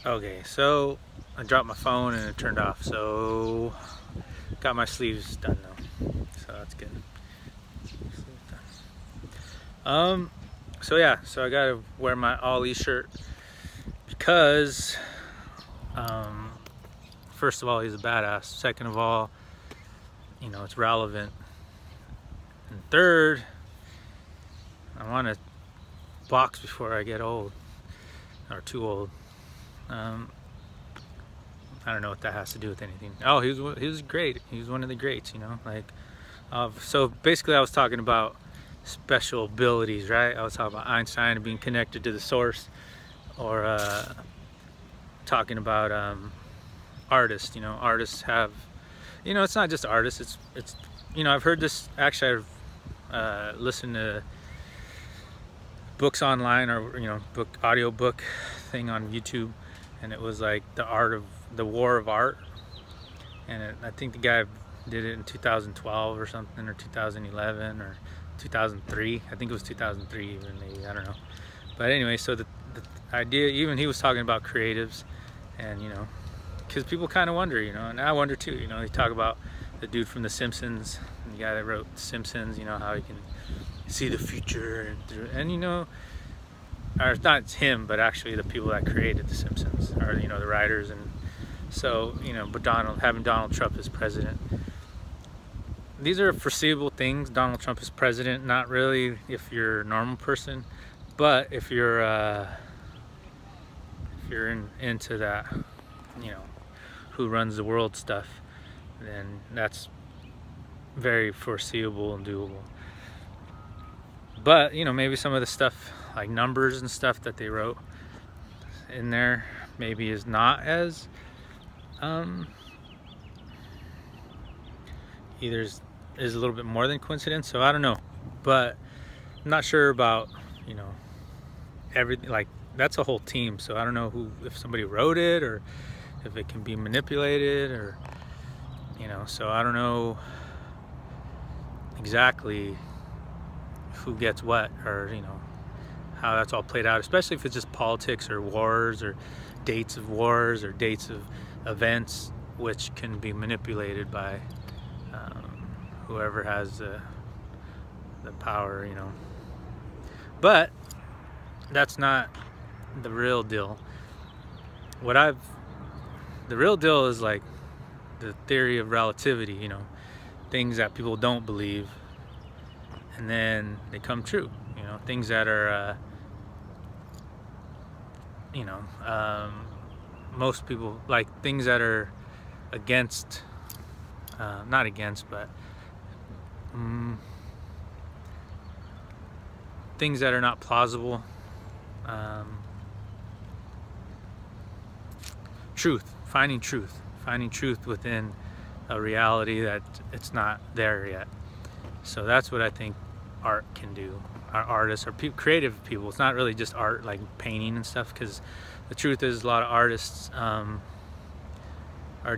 Okay, so I dropped my phone and it turned off, so got my sleeves done now, so that's good. Sleeves done. So yeah, so I gotta wear my Ollie shirt because, um, first of all, he's a badass. Second of all, it's relevant. And third, I want to box before I get old or too old. Um, I don't know what that has to do with anything. Oh, he was great. He was one of the greats, so basically, I was talking about special abilities, right? I was talking about Einstein being connected to the source, or talking about artists. Artists have, it's not just artists. It's I've heard this. Actually, I've listened to books online, or book audio book thing on YouTube, and it was like the war of art, and I think the guy did it in 2012 or something, or 2011 or 2003. I think it was 2003 even, maybe, I don't know. But anyway, so the idea, even he was talking about creatives, and because people kind of wonder, and I wonder too. They talk about the dude from The Simpsons, the guy that wrote The Simpsons, how he can see the future, and or it's not him, but actually the people that created The Simpsons, or the writers. And so but having Donald Trump as president, these are foreseeable things. Donald Trump is president, not really if you're a normal person, but if you're into that, who runs the world stuff, then that's very foreseeable and doable. But maybe some of the stuff like numbers and stuff that they wrote in there maybe is not as either is a little bit more than coincidence. So I don't know, but I'm not sure about everything. Like, that's a whole team, so I don't know if somebody wrote it, or if it can be manipulated, or so I don't know exactly who gets what, or how that's all played out, especially if it's just politics or wars or dates of wars or dates of events, which can be manipulated by whoever has the power, But that's not the real deal. The real deal is like the theory of relativity, things that people don't believe, and then they come true, things that are, most people, like things that are against, not against, but things that are not plausible. Finding truth within a reality that it's not there yet. So that's what I think art can do. Our artists or creative people. It's not really just art like painting and stuff, because the truth is a lot of artists are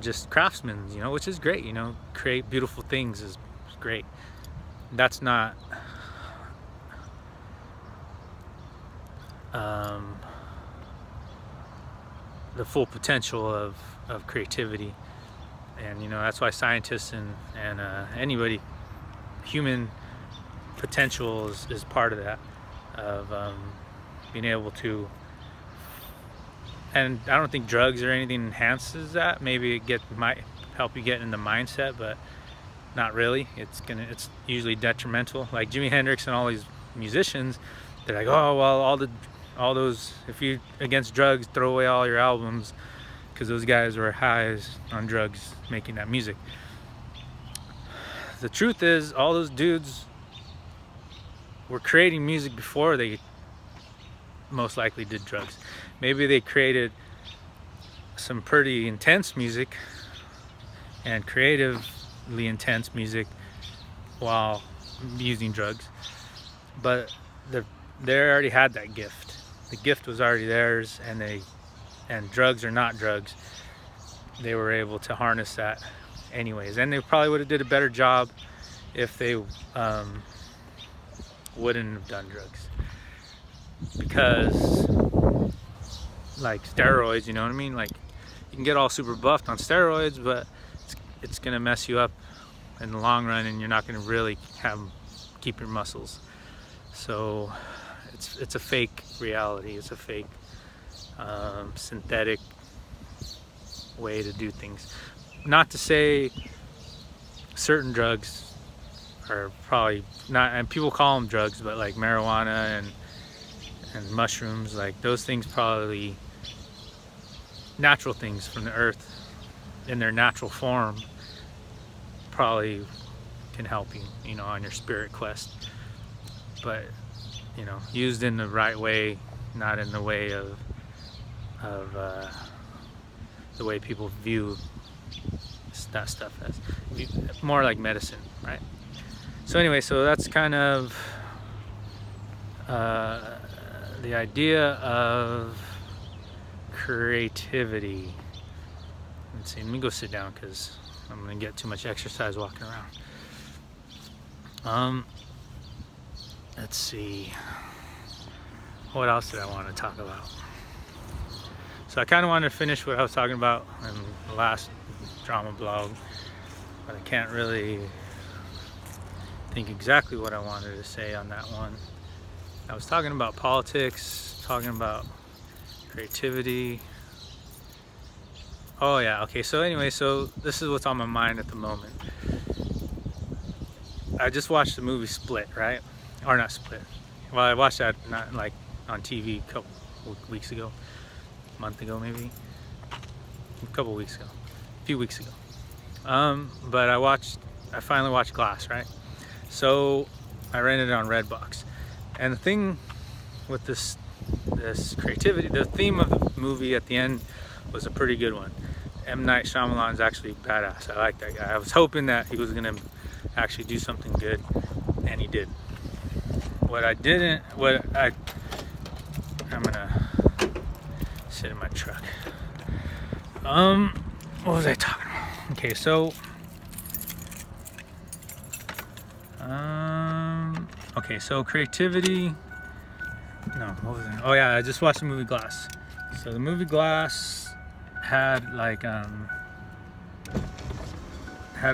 just craftsmen, which is great. Create beautiful things is great. That's not the full potential of creativity. And that's why scientists and anybody, human potential is part of that, of being able to. And I don't think drugs or anything enhances that. Maybe might help you get in the mindset, but not really. It's usually detrimental. Like Jimi Hendrix and all these musicians, they're like, oh well, all those, if you against drugs, throw away all your albums, because those guys were high on drugs making that music. The truth is, all those dudes were creating music before they most likely did drugs. Maybe they created some pretty intense music and creatively intense music while using drugs, but they already had that gift. The gift was already theirs, and drugs or not drugs, they were able to harness that anyways. And they probably would have did a better job if they wouldn't have done drugs, because like steroids, you know what I mean? Like you can get all super buffed on steroids, but it's gonna mess you up in the long run, and you're not gonna really keep your muscles. So it's a fake reality. It's a fake synthetic way to do things. Not to say certain drugs are probably not, and people call them drugs, but like marijuana and mushrooms, like those things, probably natural things from the earth in their natural form, probably can help you, you know, on your spirit quest. But you know, used in the right way, not in the way of the way people view that stuff as, more like medicine, right? So anyway, so that's kind of the idea of creativity. Let's see, let me go sit down because I'm gonna get too much exercise walking around. Let's see, what else did I want to talk about? So I kind of wanted to finish what I was talking about in the last drama blog, but I can't really think exactly what I wanted to say on that one. I was talking about politics, talking about creativity. Oh yeah, okay, so anyway, so this is what's on my mind at the moment. I just watched the movie Split, right? Or not Split. Well, I watched that not like on TV a couple weeks ago. Month ago, maybe a couple weeks ago, a few weeks ago. But I finally watched Glass, right? So I rented it on Redbox, and the thing with this creativity, the theme of the movie at the end was a pretty good one. M. Night Shyamalan is actually badass. I like that guy. I was hoping that he was gonna actually do something good, and he did. I'm gonna sit in my truck. What was I talking about? Okay, so okay, so creativity. No, what was it? Oh yeah, I just watched the movie Glass. So the movie Glass had like had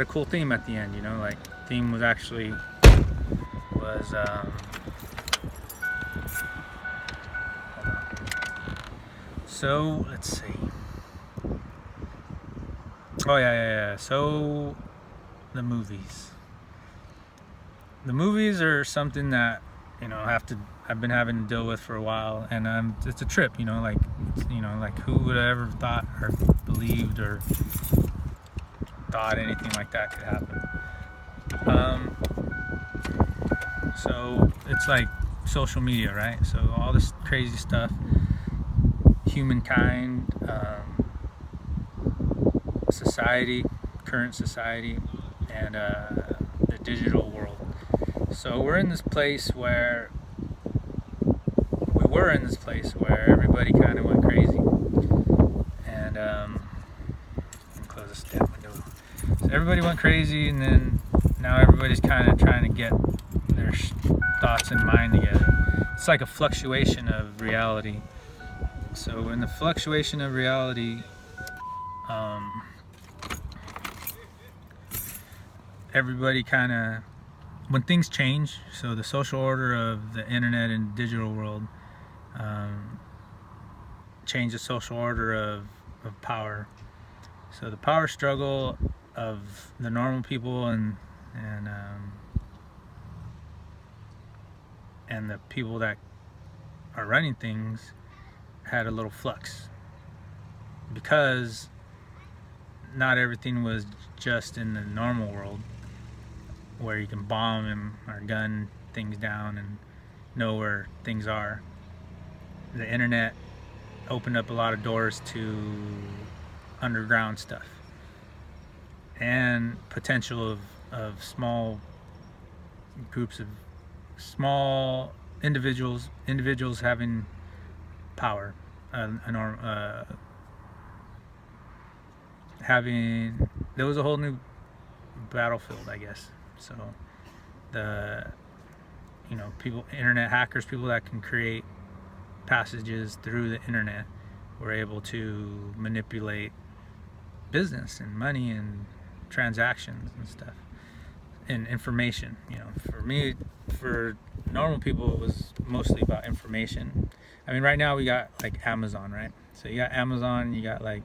a cool theme at the end, you know, like theme was actually was so let's see. Oh yeah. So the movies are something that, you know, I've been having to deal with for a while, and it's a trip, you know, like who would have ever thought or believed or thought anything like that could happen. So it's like social media, right? So all this crazy stuff, humankind, society, current society, and the digital world. So we were in this place where everybody kind of went crazy, and close this damn window. So everybody went crazy, and then now everybody's kind of trying to get their thoughts and mind together. It's like a fluctuation of reality. So in the fluctuation of reality, everybody kind of, when things change, so the social order of the internet and digital world change the social order of power. So the power struggle of the normal people and the people that are running things had a little flux, because not everything was just in the normal world where you can bomb or gun things down and know where things are. The internet opened up a lot of doors to underground stuff and potential of small groups of small individuals having power, there was a whole new battlefield, I guess. So internet hackers, people that can create passages through the internet were able to manipulate business and money and transactions and stuff and information. For me, for normal people, it was mostly about information. I mean, right now we got like Amazon, right? So you got Amazon, you got like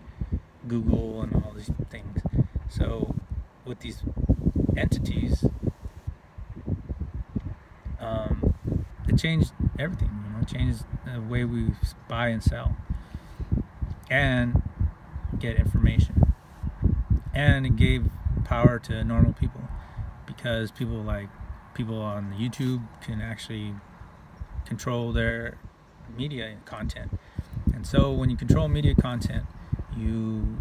Google and all these things. So with these entities, it changed everything. It changed the way we buy and sell and get information. And it gave power to normal people, because people on YouTube can actually control their media content. And so when you control media content, you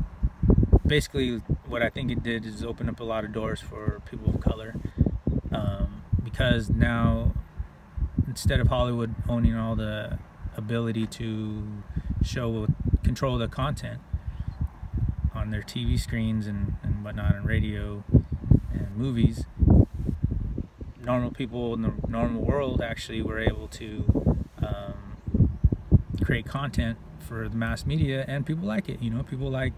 basically, what I think it did is open up a lot of doors for people of color, because now, instead of Hollywood owning all the ability to control the content on their TV screens and whatnot, and radio and movies, normal people in the normal world actually were able to create content for the mass media, and people like it. People like,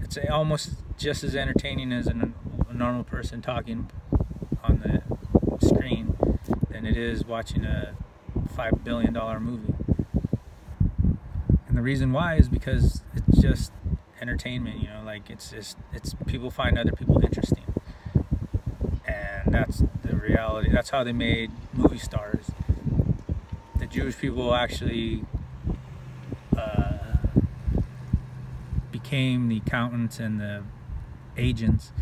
it's almost just as entertaining as a normal person talking on the screen than it is watching a $5 billion movie. And the reason why is because it's just entertainment. It's people find other people interesting, and that's the reality. That's how they made movie stars. The Jewish people actually became the accountants and the agents,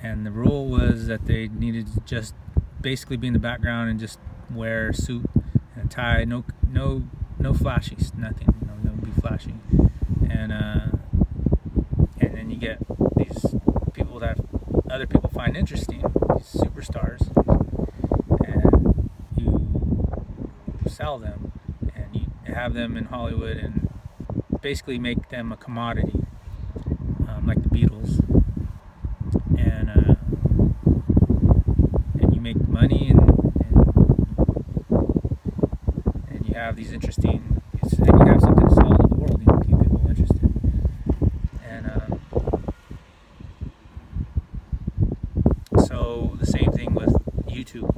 and the rule was that they needed to just basically be in the background and just wear a suit and a tie, no flashy, nothing, don't be flashy, and then you get these people that other people find interesting, these superstars, and you sell them, and you have them in Hollywood and basically make them a commodity, like the Beatles, and you make money, and you have these interesting, and you have something to sell to the world, keep people interested. And so the same thing with YouTube.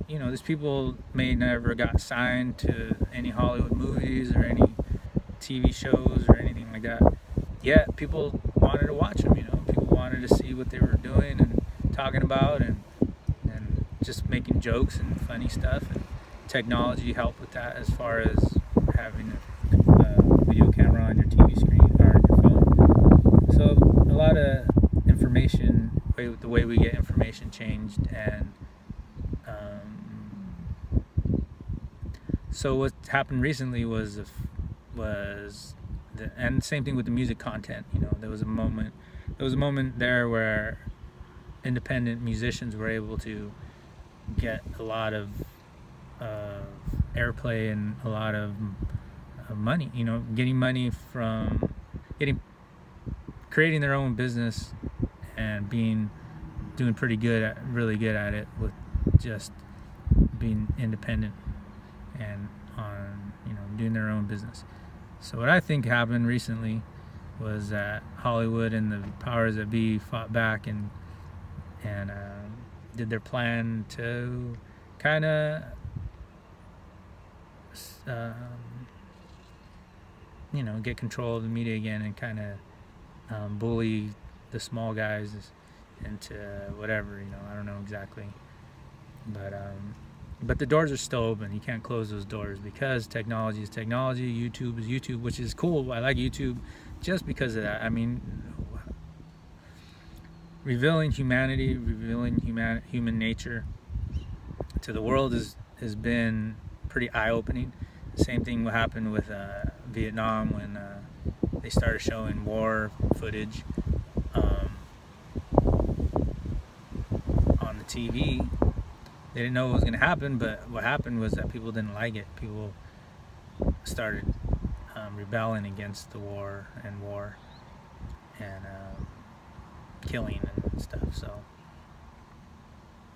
These people may never got signed to any Hollywood movies or any TV shows or anything like that, yet people wanted to watch them. People wanted to see what they were doing and talking about, and just making jokes and funny stuff. And technology helped with that, as far as having a video camera on your TV screen or on your phone. So a lot of information, the way we get information changed. And so what happened recently was and same thing with the music content. There was a moment there where independent musicians were able to get a lot of airplay and a lot of money. Getting money from creating their own business and doing pretty good, really good at it, with just being independent and on doing their own business. So what I think happened recently was that Hollywood and the powers that be fought back and did their plan to kind of get control of the media again, and kind of bully the small guys into whatever. I don't know exactly, but the doors are still open. You can't close those doors, because technology is technology. YouTube is YouTube, which is cool. I like YouTube just because of that. I mean, revealing humanity, revealing human nature to the world has been pretty eye-opening. Same thing what happened with Vietnam, when they started showing war footage on the TV. They didn't know what was going to happen, but what happened was that people didn't like it. People started rebelling against the war and killing and stuff.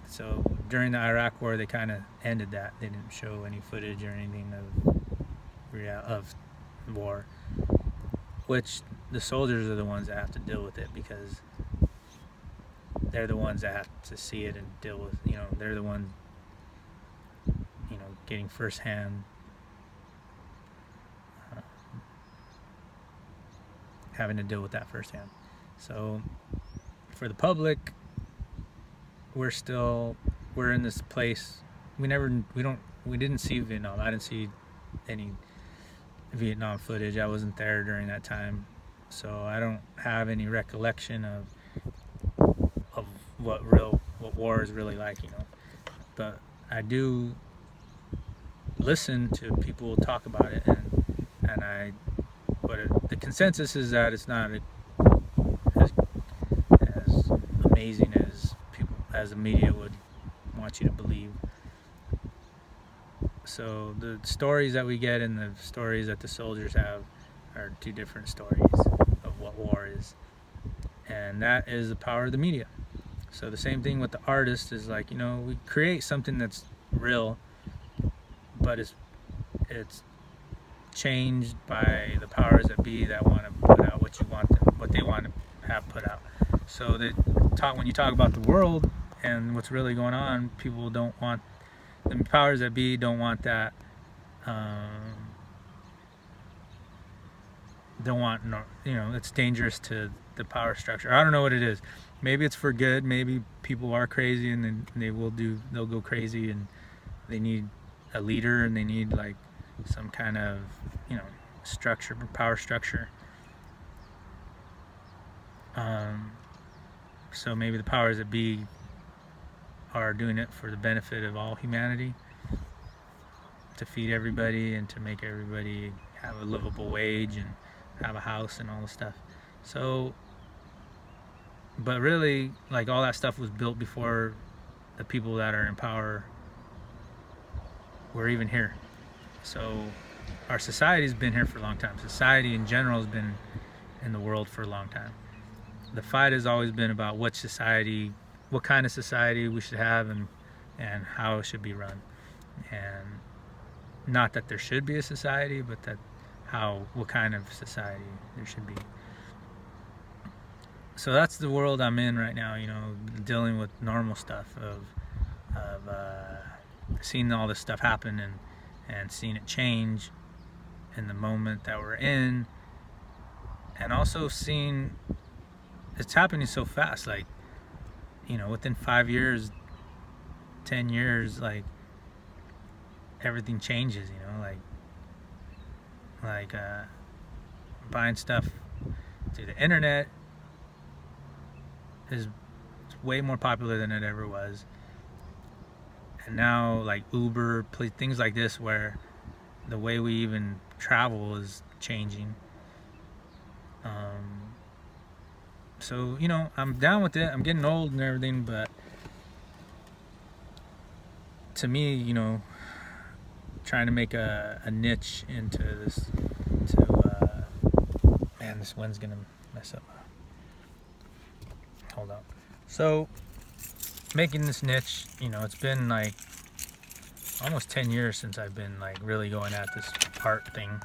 So during the Iraq War, they kind of ended that. They didn't show any footage or anything of war, which the soldiers are the ones that have to deal with it, because they're the ones that have to see it and deal with, they're the ones, getting firsthand, having to deal with that firsthand. So for the public, we're in this place. We didn't see Vietnam. I didn't see any Vietnam footage. I wasn't there during that time, so I don't have any recollection of what war is really like, But I do listen to people talk about it, the consensus is that it's not as amazing as the media would want you to believe. So the stories that we get and the stories that the soldiers have are two different stories of what war is, and that is the power of the media. So the same thing with the artist is like, we create something that's real, but it's changed by the powers that be that want to put out what they want to have put out. So when you talk about the world and what's really going on, people don't want, the powers that be don't want that. Don't want, it's dangerous to the power structure. I don't know what it is. Maybe it's for good. Maybe people are crazy and then they'll go crazy and they need a leader and they need like some kind of, structure, power structure. So maybe the powers that be are doing it for the benefit of all humanity, to feed everybody and to make everybody have a livable wage and have a house and all the stuff. So, but really, like, all that stuff was built before the people that are in power were even here. So our society's been here for a long time. Society in general has been in the world for a long time. The fight has always been about what kind of society we should have and how it should be run. And not that there should be a society, but that what kind of society there should be. So that's the world I'm in right now, dealing with normal stuff of seeing all this stuff happen and seeing it change in the moment that we're in, and also seeing it's happening so fast, like, within 5 years, 10 years, like, everything changes, like buying stuff through the internet is way more popular than it ever was. And now, like Uber, things like this, where the way we even travel is changing. So, I'm down with it. I'm getting old and everything, but to me, trying to make a niche into this, man, this wind's gonna mess up. Hold on. So, making this niche, it's been like almost 10 years since I've been like really going at this art thing.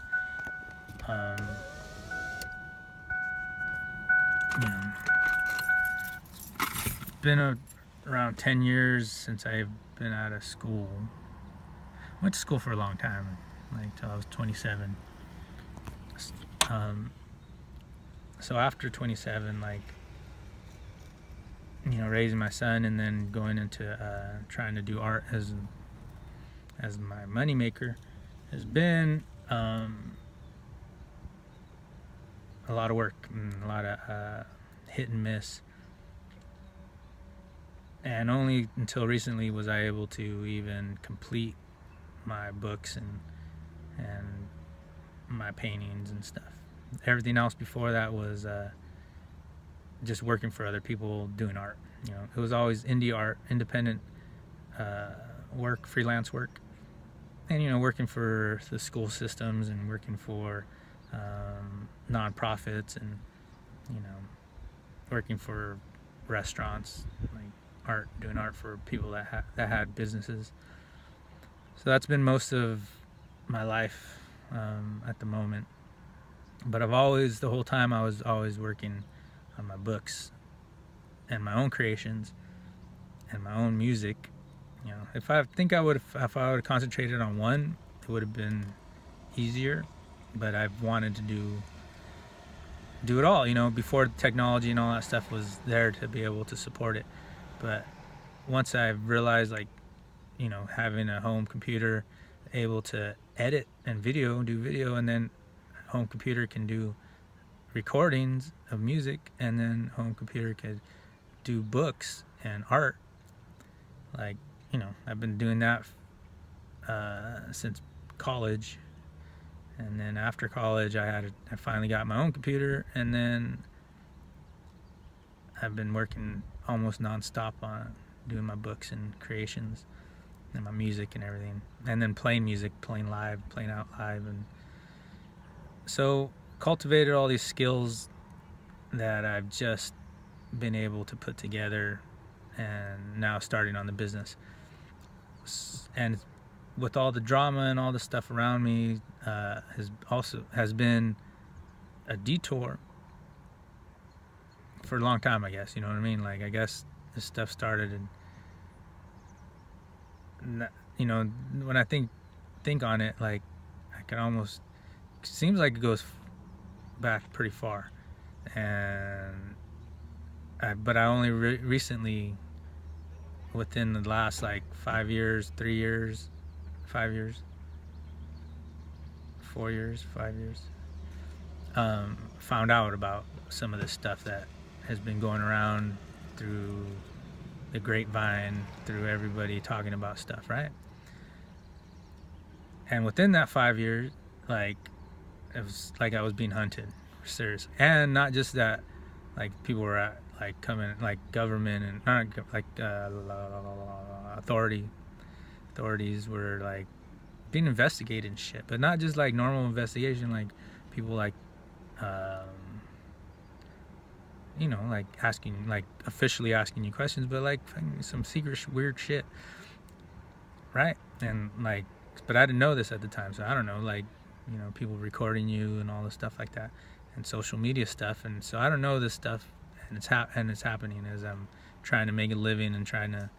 It's been around 10 years since I've been out of school. Went to school for a long time, like till I was 27. So after 27, like, raising my son and then going into trying to do art as my money maker has been a lot of work and a lot of hit and miss. And only until recently was I able to even complete my books and my paintings and stuff. Everything else before that was just working for other people doing art. It was always indie art, independent work, freelance work, and working for the school systems and working for nonprofits and working for restaurants, like doing art for people that had businesses. So that's been most of my life at the moment. But the whole time I was always working on my books and my own creations and my own music. If I would have concentrated on one, it would have been easier. But I've wanted to do it all, before the technology and all that stuff was there to be able to support it. But once I realized, like, having a home computer able to edit and do video, and then home computer can do recordings of music, and then home computer could do books and art. Like, I've been doing that since college. And then after college, I finally got my own computer, and then I've been working almost nonstop on doing my books and creations and my music and everything, and then playing music, playing out live, and so cultivated all these skills that I've just been able to put together, and now starting on the business. And with all the drama and all the stuff around me, has been a detour for a long time, I guess. You know what I mean? Like, I guess this stuff started, and when I think on it, like, I can almost, seems like it goes back pretty far, but I only recently, within the last like 5 years, 3 years, 5 years, 4 years, 5 years, found out about some of this stuff that has been going around through the grapevine, through everybody talking about stuff, right? And within that 5 years, like, it was like I was being hunted, seriously. And not just that, like, people were coming, like, government and not like authorities were like being investigated and shit, but not just like normal investigation, like people like like asking, like officially asking you questions, but like some secret weird shit, right? And like, but I didn't know this at the time, so I don't know, like, people recording you and all this stuff like that, and social media stuff, and so I don't know this stuff, and it's happening as I'm trying to make a living and trying to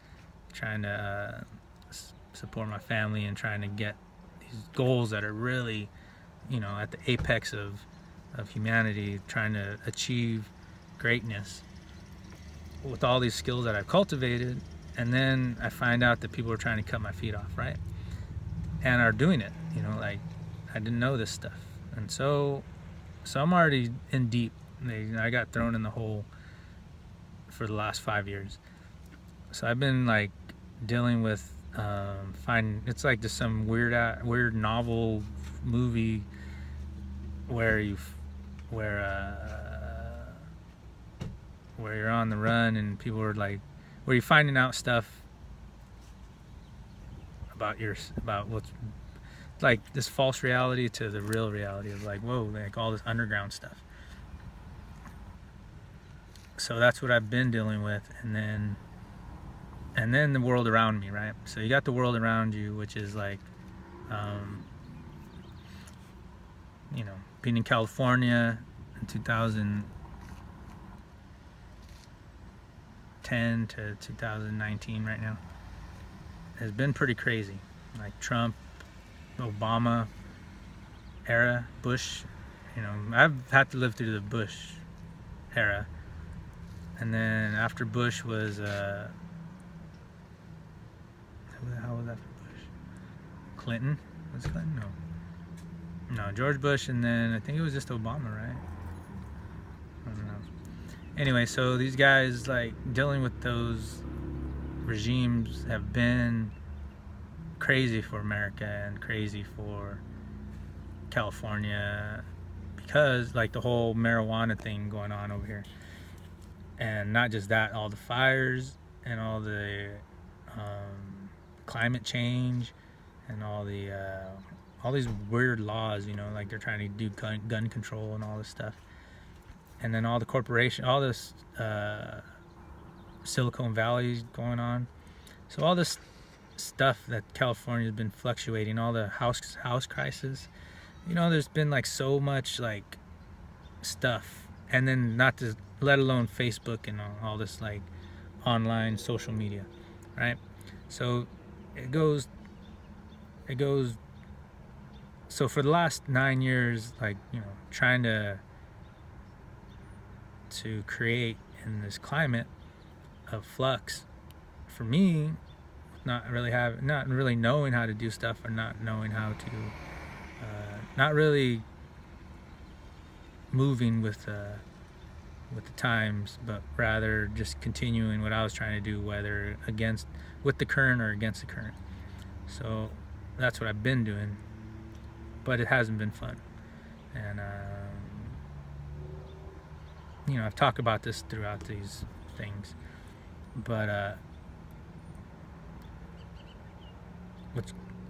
support my family and trying to get these goals that are really, at the apex of humanity, trying to achieve greatness with all these skills that I've cultivated. And then I find out that people are trying to cut my feet off, right? And are doing it, like, I didn't know this stuff. And so I'm already in deep. I got thrown in the hole for the last 5 years. So I've been like dealing with it's like just some weird novel movie where you're on the run, and people are like, where you're finding out stuff about what's like this false reality to the real reality of, like, whoa, like all this underground stuff. So that's what I've been dealing with. And then the world around me, right? So you got the world around you, which is like, being in California in 2010 to 2019 right now has been pretty crazy. Like Trump, Obama era, Bush, I've had to live through the Bush era. And then after Bush was, who the hell was after Bush? Clinton? Was it Clinton? No, George Bush, and then I think it was just Obama, right? I don't know. Anyway, so these guys, like, dealing with those regimes have been crazy for America and crazy for California, because, like, the whole marijuana thing going on over here. And not just that, all the fires and all the climate change and all these weird laws, like they're trying to do gun control and all this stuff. And then all the corporation, all this Silicon Valley going on. So all this stuff that California's been fluctuating, all the house crisis. There's been like so much like stuff, and then not to let alone Facebook and all this like online social media, right? So it goes so for the last 9 years, like, trying to create in this climate of flux, for me, not really knowing how to do stuff, or not knowing how to not really moving with the times, but rather just continuing what I was trying to do, whether with the current or against the current. So that's what I've been doing, but it hasn't been fun. And I've talked about this throughout these things, but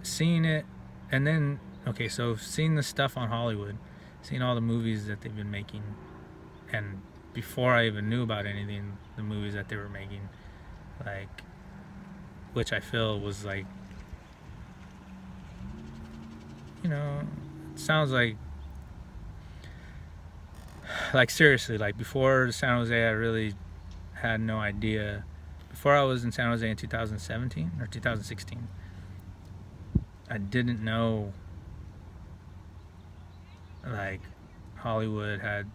seeing it, and then so seeing the stuff on Hollywood, seeing all the movies that they've been making, and before I even knew about anything, the movies that they were making, like, which I feel was like, it sounds like seriously, like before San Jose, I really had no idea. Before I was in San Jose in 2017 or 2016, I didn't know like Hollywood had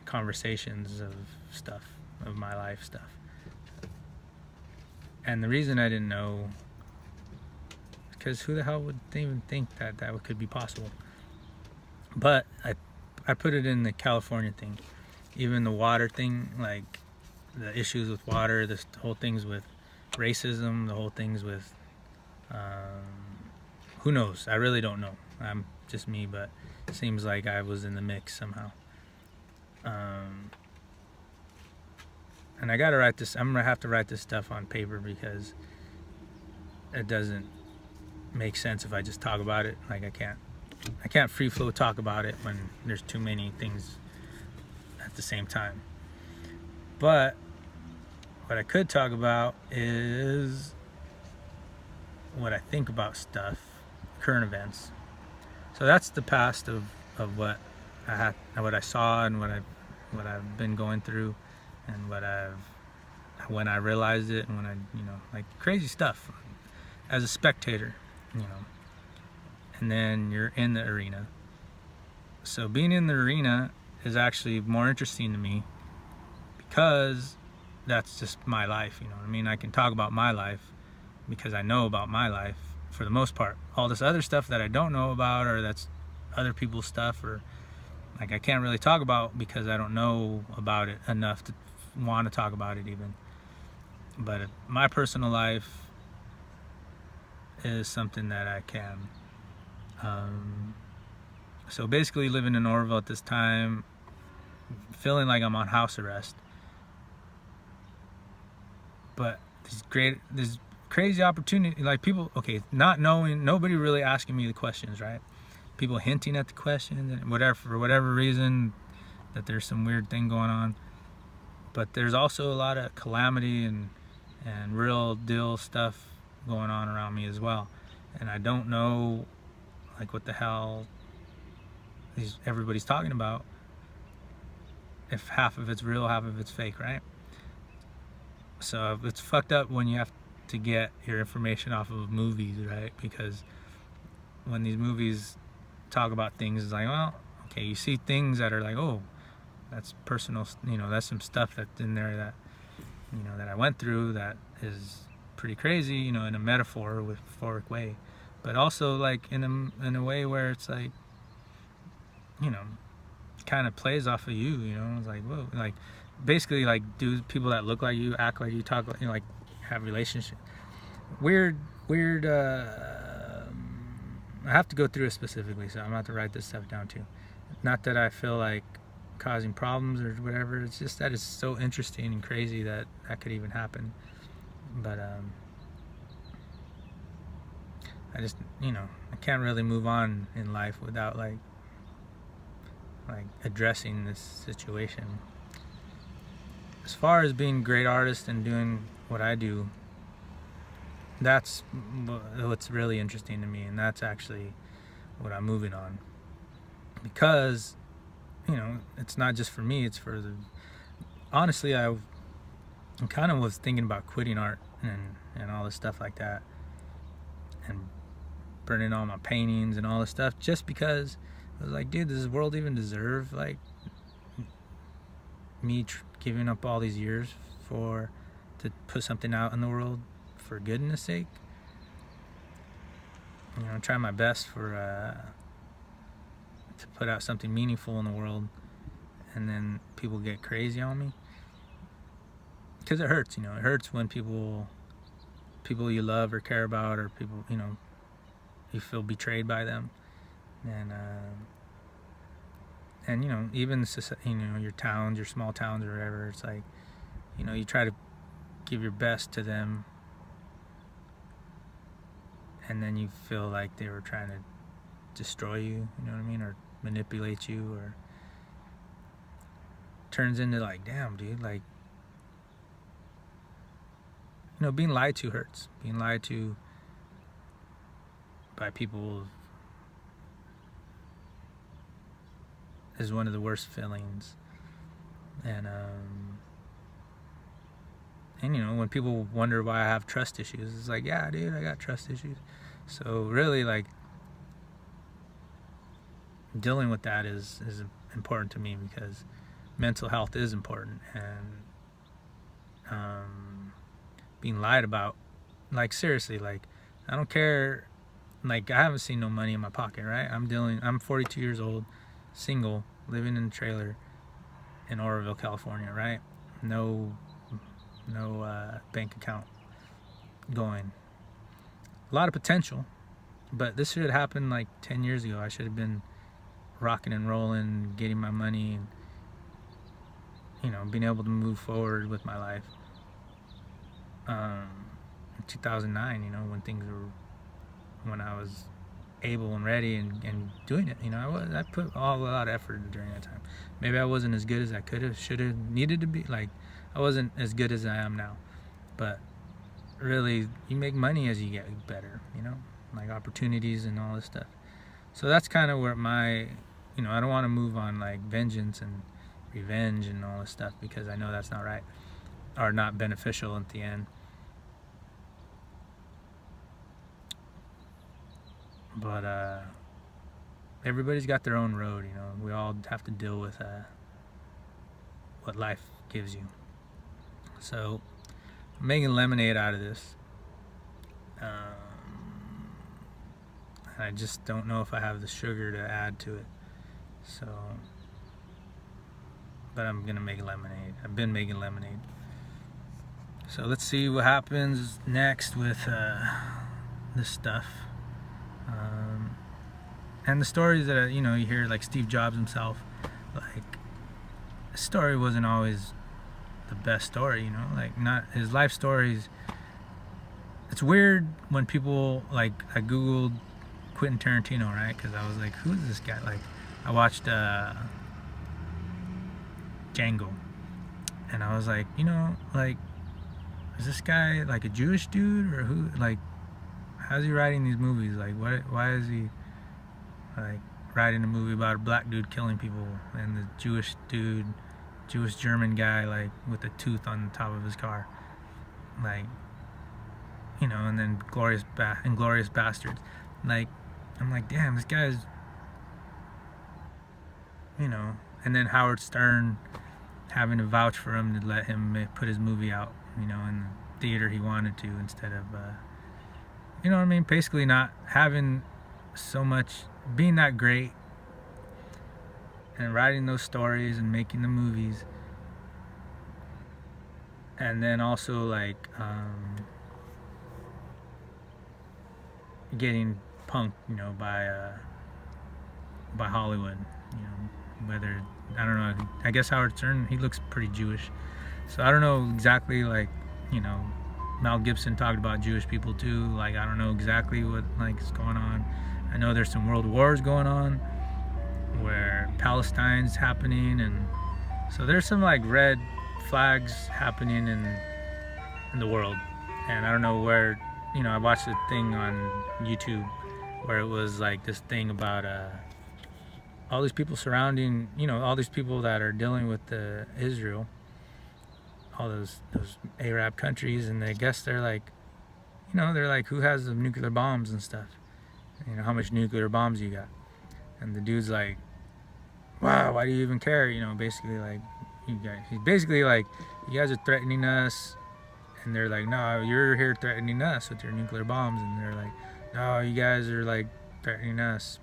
conversations of my life stuff. And the reason I didn't know, because who the hell would even think that could be possible? But I put it in the California thing, even the water thing, like the issues with water, the whole things with racism, the whole things with who knows? I really don't know. I'm just me, but it seems like I was in the mix somehow. And I gotta write this. I'm gonna have to write this stuff on paper, because it doesn't make sense if I just talk about it. Like I can't free flow talk about it when there's too many things at the same time. But what I could talk about is what I think about stuff, current events. So that's the past of what I saw, and what I've been going through, and when I realized it, and when I like crazy stuff as a spectator, and then you're in the arena. So being in the arena is actually more interesting to me, because that's just my life, you know what I mean? I can talk about my life because I know about my life for the most part. All this other stuff that I don't know about, or that's other people's stuff, or like I can't really talk about because I don't know about it enough to want to talk about it even. But my personal life is something that I can. So basically living in Orville at this time, feeling like I'm on house arrest, but this crazy opportunity, like people, not knowing, nobody really asking me the questions, right? People hinting at the questions, and for whatever reason, that there's some weird thing going on. But there's also a lot of calamity and real deal stuff going on around me as well. And I don't know, like, what the hell everybody's talking about, if half of it's real, half of it's fake, right? So it's fucked up when you have to get your information off of movies, right? Because when these movies talk about things, it's like, well, you see things that are like, oh, that's personal, that's some stuff that's in there that, that I went through, that is pretty crazy, in a metaphoric way, but also like in a way where it's like, kind of plays off of you, it's like, whoa, like basically, like, do people that look like you, act like you, talk like, like have relationships, weird I have to go through it specifically, so I'm gonna have to write this stuff down too. Not that I feel like causing problems or whatever, it's just that it's so interesting and crazy that could even happen. But I just, I can't really move on in life without like addressing this situation. As far as being a great artist and doing what I do, that's what's really interesting to me, and that's actually what I'm moving on, because it's not just for me, it's for the honestly I kind of was thinking about quitting art and all this stuff like that, and burning all my paintings and all this stuff, just because I was like, dude, does this world even deserve like me giving up all these years to put something out in the world for goodness sake? I'm trying my best to put out something meaningful in the world, and then people get crazy on me, because it hurts. It hurts when people you love or care about, or people you feel betrayed by them, and even your towns, your small towns or whatever. It's like you try to give your best to them, and then you feel like they were trying to destroy you, or manipulate you, or turns into like, damn, dude, like, being lied to hurts. Being lied to by people is one of the worst feelings. And when people wonder why I have trust issues, it's like, yeah, dude, I got trust issues. So really, like, dealing with that is important to me, because mental health is important. And being lied about, like, seriously, like, I don't care. Like, I haven't seen no money in my pocket, right? I'm 42 years old, single, living in a trailer in Oroville, California, right? No bank account going. A lot of potential, but this should have happened like 10 years ago. I should have been rocking and rolling, getting my money, and being able to move forward with my life. In 2009, when I was able and ready and doing it, I put a lot of effort during that time. Maybe I wasn't as good as I could have, should have, needed to be. Like, I wasn't as good as I am now, but really, you make money as you get better, like opportunities and all this stuff. So that's kind of where I don't want to move on like vengeance and revenge and all this stuff, because I know that's not right, or not beneficial at the end. But everybody's got their own road. We all have to deal with what life gives you. So I'm making lemonade out of this. I just don't know if I have the sugar to add to it. So, but I'm gonna make lemonade. I've been making lemonade. So let's see what happens next with this stuff. And the stories that you hear, like Steve Jobs himself, like, his story wasn't always the best story, like, not his life stories. It's weird when people, like, I googled Quentin Tarantino, right? Because I was like, who is this guy? Like, I watched Django, and I was like, like, is this guy like a Jewish dude, or who? Like, how's he writing these movies? Like, why is he like writing a movie about a black dude killing people, and the Jewish German guy, like, with a tooth on the top of his car, like, and then Inglourious Bastards. Like, I'm like, damn, this guy's, and then Howard Stern having to vouch for him to let him put his movie out, in the theater he wanted to, instead of, basically not having so much, being that great, and writing those stories and making the movies, and then also, like, getting punked, by Hollywood, whether, I don't know, I guess Howard Stern, he looks pretty Jewish, so I don't know exactly, like, Mel Gibson talked about Jewish people too, like, I don't know exactly what, like, is going on. I know there's some world wars going on where Palestine's happening, and so there's some, like, red flags happening in the world. And I don't know where, I watched a thing on YouTube where it was like this thing about all these people surrounding, all these people that are dealing with Israel, all those Arab countries, and I guess they're like, they're like, who has the nuclear bombs and stuff? How much nuclear bombs you got? And the dude's like, wow, why do you even care? Basically like, he's basically like, you guys are threatening us. And they're like, no, you're here threatening us with your nuclear bombs. And they're like, no, you guys are like threatening us.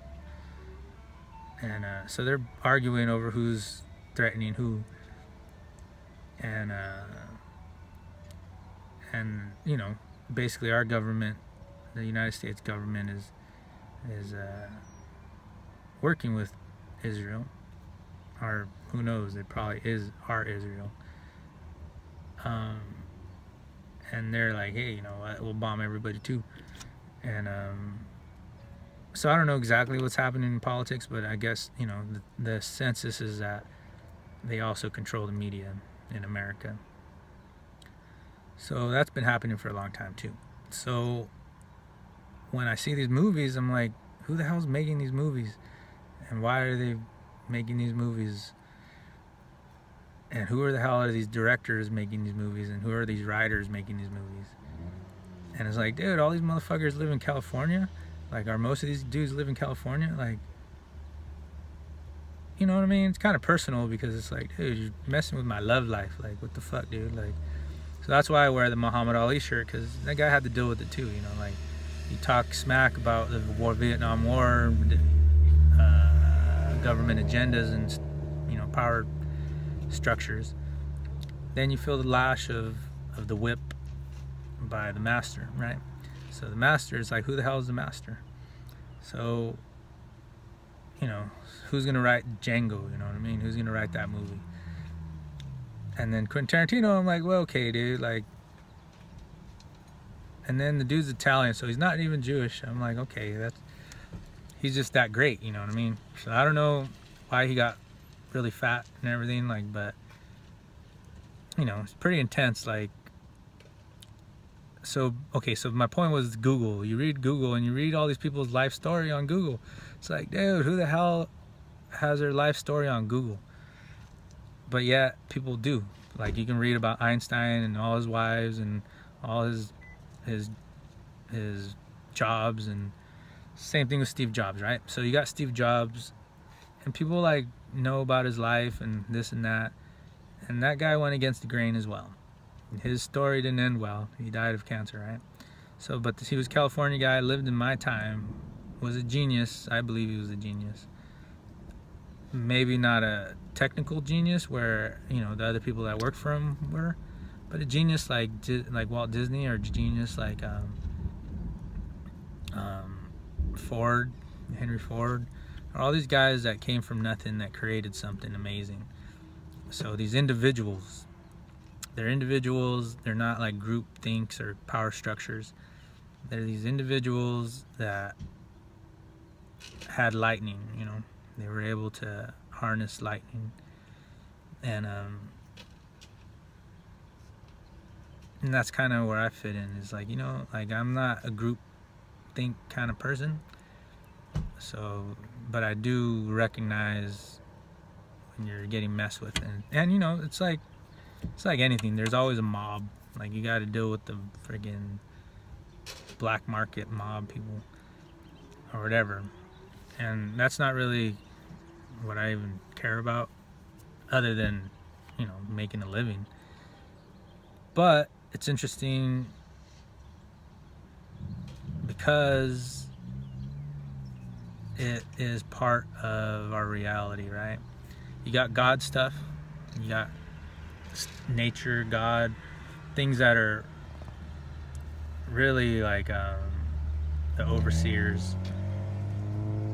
And so they're arguing over who's threatening who. And basically our government, the United States government, is working with Israel, or who knows, it probably are Israel. And they're like, hey, you know what, we'll bomb everybody too. And so I don't know exactly what's happening in politics, but I guess the census is that they also control the media in America. So that's been happening for a long time too. So when I see these movies, I'm like, who the hell's making these movies? And why are they making these movies? And who are the hell are these directors making these movies? And who are these writers making these movies? And it's like, dude, all these motherfuckers live in California? Like, are most of these dudes live in California? Like, you know what I mean? It's kind of personal because it's like, dude, you're messing with my love life. Like, what the fuck, dude? Like, so that's why I wear the Muhammad Ali shirt, because that guy had to deal with it too, like, you talk smack about the Vietnam War, government agendas and, power structures. Then you feel the lash of the whip by the master, right? So the master is like, who the hell is the master? So, who's gonna write Django? You know what I mean? Who's gonna write that movie? And then Quentin Tarantino, I'm like, well, okay, dude, like. And then the dude's Italian, so he's not even Jewish. I'm like, okay, he's just that great, you know what I mean? So I don't know why he got really fat and everything, like, but it's pretty intense, like. So okay, so my point was Google. You read Google and you read all these people's life story on Google. It's like, dude, who the hell has their life story on Google? But yet people do. Like, you can read about Einstein and all his wives and all his jobs, and same thing with Steve Jobs, right? So you got Steve Jobs, and people like know about his life and this and that, and that guy went against the grain as well. His story didn't end well. He died of cancer, right? So, but he was a California guy, lived in my time, was a genius. I believe he was a genius. Maybe not a technical genius where the other people that worked for him were, but a genius like Walt Disney, or genius like Ford, Henry Ford, or all these guys that came from nothing that created something amazing. So these individuals, they're individuals. They're not like group thinks or power structures. They're these individuals that had lightning, They were able to harness lightning, and that's kind of where I fit in. Is like, like, I'm not a group think kind of person. So, but I do recognize when you're getting messed with, and it's like anything. There's always a mob. Like, you got to deal with the friggin' black market mob people or whatever. And that's not really what I even care about, other than, making a living. But it's interesting because it is part of our reality, right? You got God stuff, you got nature, God, things that are really like the overseers.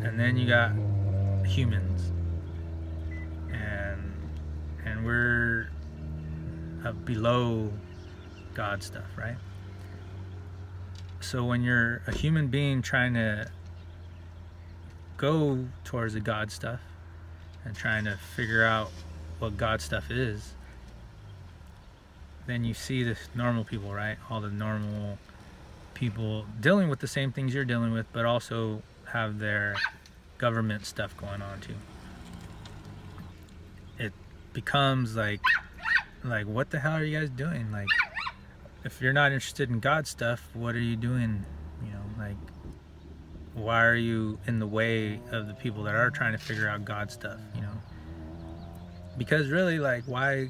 And then you got humans, and we're below God stuff, right? So when you're a human being trying to go towards the God stuff and trying to figure out what God stuff is, then you see the normal people, right? All the normal people dealing with the same things you're dealing with, but also have their government stuff going on too. It becomes like what the hell are you guys doing? Like, if you're not interested in God stuff, what are you doing? You know, like, why are you in the way of the people that are trying to figure out God stuff? You know, because really, like, why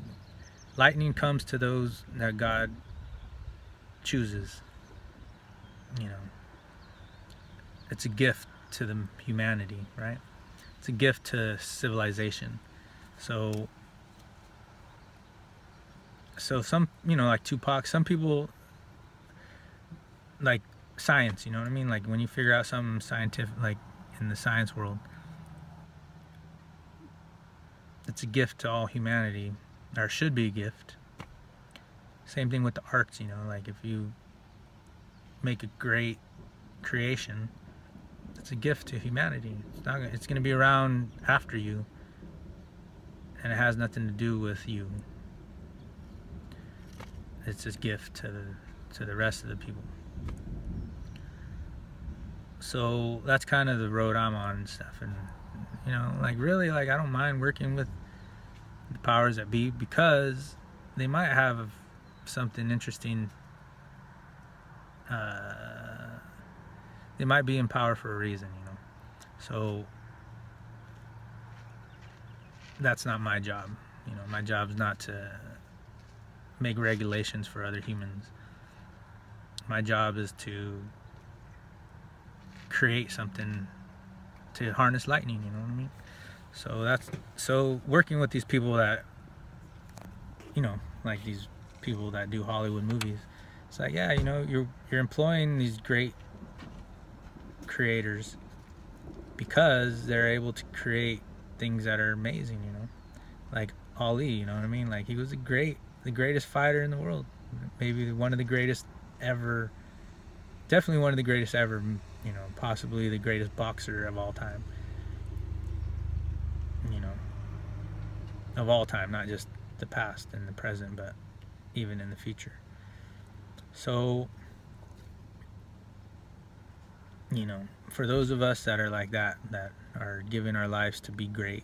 lightning comes to those that God chooses. You know, it's a gift to the humanity, right? It's a gift to civilization. So some, you know, like Tupac, some people like science, you know what I mean? Like when you figure out something scientific, like in the science world, it's a gift to all humanity, or should be a gift. Same thing with the arts, you know, like if you make a great creation, it's a gift to humanity. It's going to be around after you, and it has nothing to do with you. It's a gift to the rest of the people. So that's kind of the road I'm on and stuff. And you know, like really, like I don't mind working with the powers that be, because they might have something interesting. They might be in power for a reason, you know. So that's not my job. You know, my job's not to make regulations for other humans. My job is to create something to harness lightning, you know what I mean? So working with these people that, you know, like these people that do Hollywood movies, it's like, yeah, you know, you're employing these great creators because they're able to create things that are amazing, you know, like Ali, you know what I mean? Like he was the greatest fighter in the world, maybe one of the greatest ever, definitely one of the greatest ever, you know, possibly the greatest boxer of all time, you know, of all time, not just the past and the present, but even in the future. So, you know, for those of us that are like that are giving our lives to be great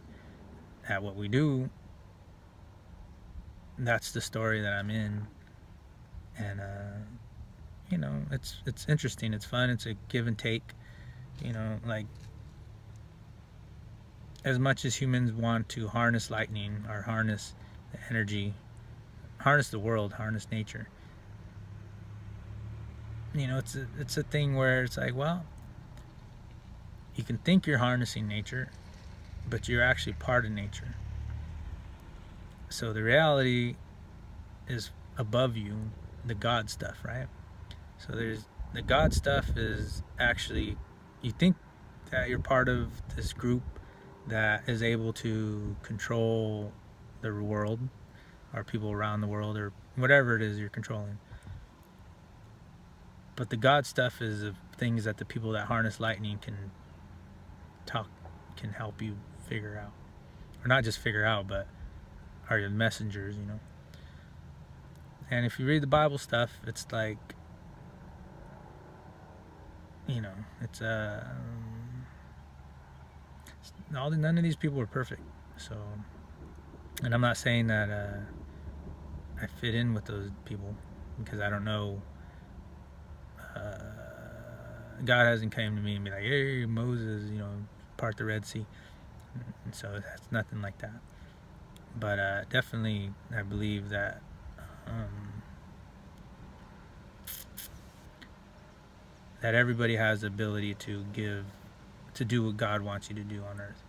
at what we do, that's the story that I'm in. And you know, it's interesting, it's fun, it's a give and take, you know, like as much as humans want to harness lightning or harness the energy, harness the world, harness nature, you know, it's a thing where it's like, well, you can think you're harnessing nature, but you're actually part of nature. So the reality is above you, the God stuff, right? So there's the God stuff is actually, you think that you're part of this group that is able to control the world or people around the world or whatever it is you're controlling. But the God stuff is of things that the people that harness lightning can help you figure out, or not just figure out, but are your messengers, you know. And if you read the Bible stuff, it's like, you know, it's none of these people are perfect. So, and I'm not saying that I fit in with those people, because I don't know. God hasn't came to me and be like, hey, Moses, you know, part the Red Sea. And so that's nothing like that. But definitely, I believe that that everybody has the ability to do what God wants you to do on earth.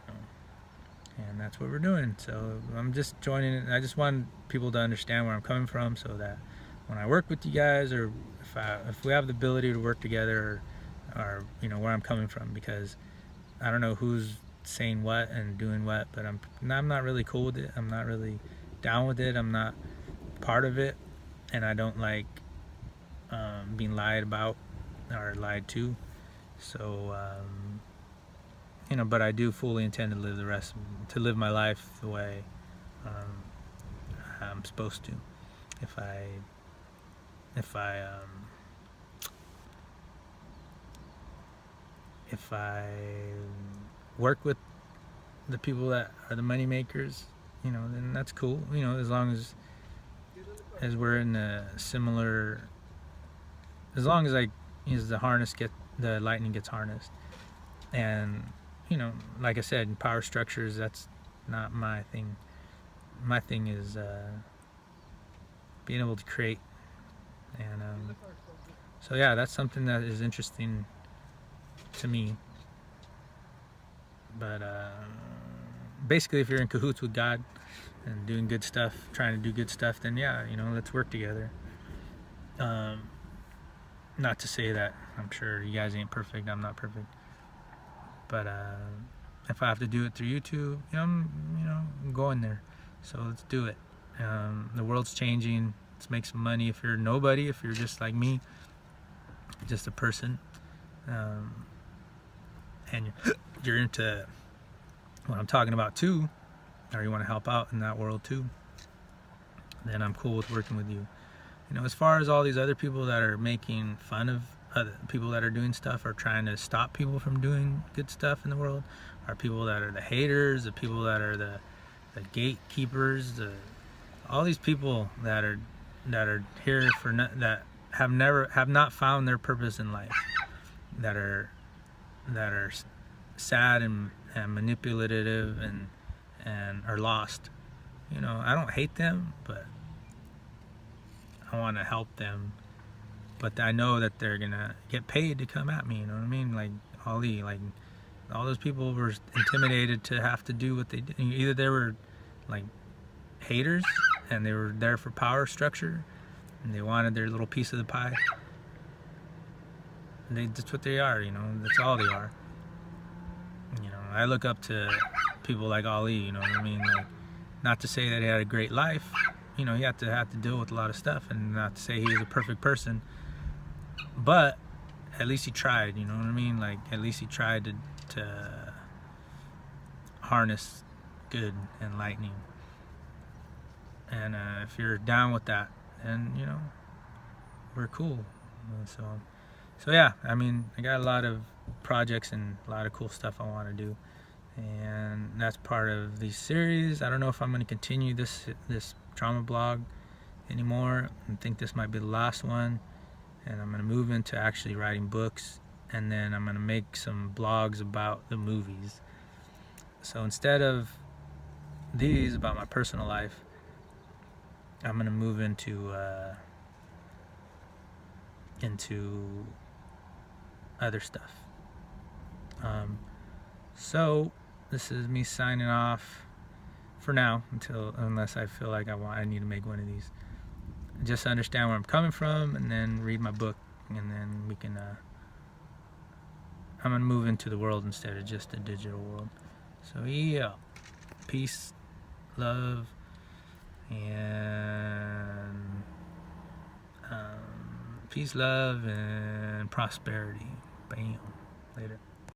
You know? And that's what we're doing. So I'm just joining it. I just want people to understand where I'm coming from, so that when I work with you guys, or if we have the ability to work together, or you know where I'm coming from, because I don't know who's saying what and doing what, but I'm not really cool with it. I'm not really down with it. I'm not part of it, and I don't like being lied about or lied to. So you know, but I do fully intend to live my life the way I'm supposed to. If I if I work with the people that are the money makers, then that's cool. As long as we're in a similar, as long as the lightning gets harnessed, and like I said, power structures, that's not my thing. My thing is being able to create, and so yeah, that's something that is interesting to me. But basically, if you're in cahoots with God and doing good stuff, trying to do good stuff, then yeah, let's work together. Not to say that I'm sure you guys ain't perfect, I'm not perfect, but if I have to do it through YouTube, I'm going there. So let's do it. The world's changing. Let's make some money. If you're nobody, if you're just like me, just a person, and you're into what I'm talking about too, or you want to help out in that world too, then I'm cool with working with you. As far as all these other people that are making fun of other people that are doing stuff, or trying to stop people from doing good stuff in the world, are people that are the haters, the people that are the gatekeepers, all these people that are here for that have not found their purpose in life, that are sad and manipulative and are lost. I don't hate them, but I want to help them. But I know that they're gonna get paid to come at me. You know what I mean? Like all those people were intimidated to have to do what they did. Either they were like haters and they were there for power structure and they wanted their little piece of the pie. That's what they are. That's all they are. I look up to people like Ali. You know what I mean? Like, not to say that he had a great life. He had to deal with a lot of stuff, and not to say he was a perfect person, but at least he tried. You know what I mean? Like, at least he tried to harness good and lightning. And if you're down with that, then we're cool. So yeah, I mean, I got a lot of projects and a lot of cool stuff I want to do, and that's part of these series. I don't know if I'm going to continue this trauma blog anymore. I think this might be the last one, and I'm going to move into actually writing books, and then I'm going to make some blogs about the movies. So instead of these about my personal life, I'm going to move into other stuff. So this is me signing off for now, unless I feel like I need to make one of these. Just understand where I'm coming from, and then read my book, and then we can I'm gonna move into the world instead of just the digital world. So yeah, peace, love, and peace, love, and prosperity. Bam. Later.